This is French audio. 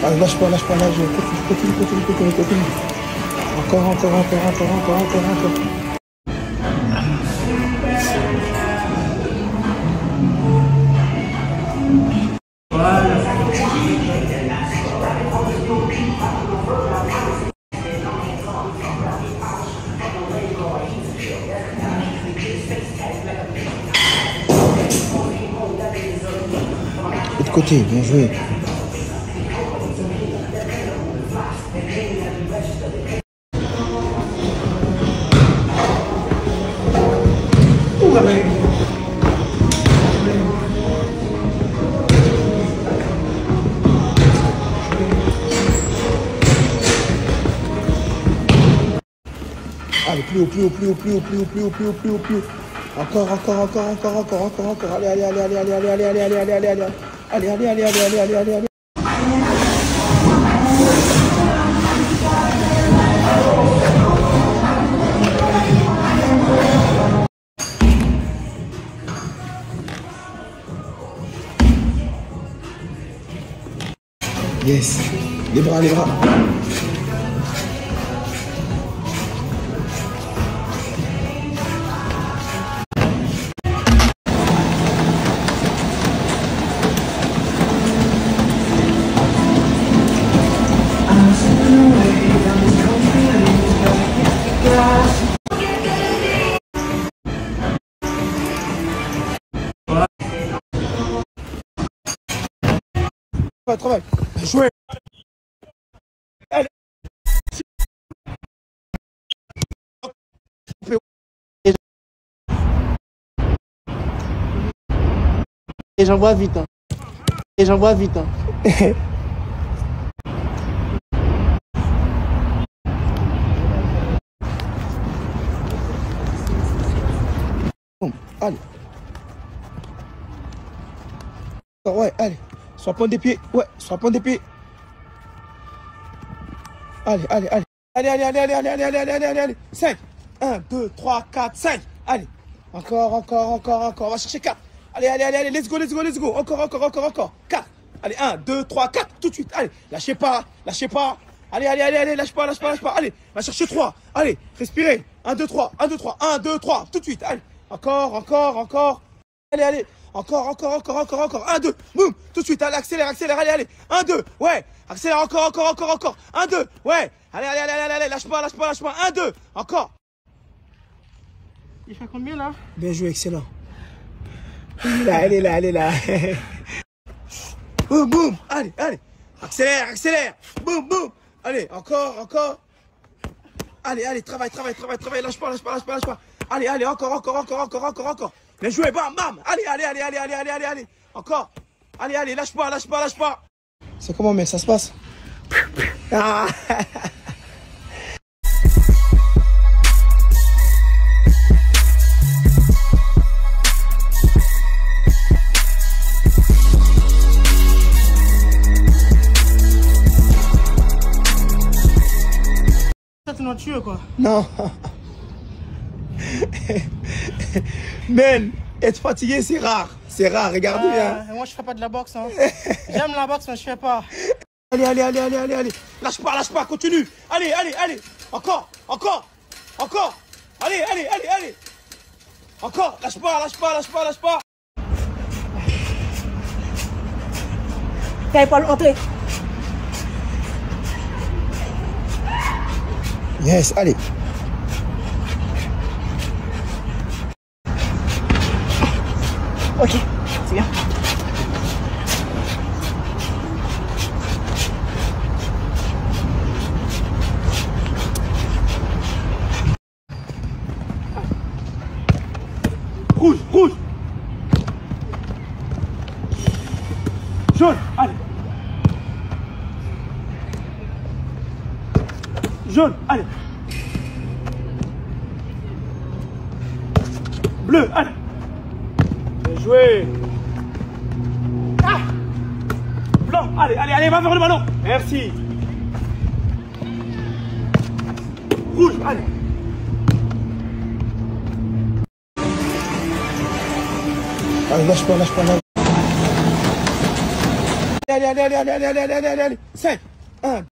Allez, lâche pas, là, je continue. Encore. L'autre côté, bien joué. Allez, plus haut. Encore. Allez. Yes. Les bras. Travail. Jouer. Allez. Et j'envoie vite. Bon, allez. Ouais, allez. Soit point des pieds. Allez. Allez. 5. 1, 2, 3, 4, 5. Allez. Encore. On va chercher 4. Allez. Let's go. Encore. 4. Allez, 1, 2, 3, 4. Tout de suite. Allez. Lâchez pas. Allez. Lâche pas. Allez. Va chercher 3. Allez. Respirez. 1, 2, 3. 1, 2, 3. Tout de suite. Allez. Encore. Allez. Encore. 1, 2. Boum. Tout de suite. Allez, accélère. Allez. 1, 2. Ouais. Accélère encore. 1, 2. Ouais. Allez. Lâche pas. 1, 2. Encore. Il fait combien là? Bien joué, excellent. Elle est là. Boum. Allez. Accélère. Boum. Allez, encore. Allez, travaille. Lâche pas. Allez, encore. Bien joué, bam. Allez. Encore. Allez, lâche pas. C'est comment, mais ça se passe? Ah. Ça tu nous tué quoi? Non. Man, être fatigué, c'est rare. Regardez bien. Moi, je fais pas de la boxe. Hein. J'aime la boxe, mais je fais pas. Allez. Lâche pas, continue. Allez. Encore. Allez. Encore. Lâche pas. T'avais pas l'entrée. Yes, allez. Ok, c'est bien. Rouge. Jaune, allez. Jaune, allez. Bleu, allez. Bien joué. Ah. Blanc, allez, va vers le ballon. Merci. Rouge, allez. Allez, lâche pas. Allez, allez, allez, allez, allez, allez, allez, allez, allez. 5, 1,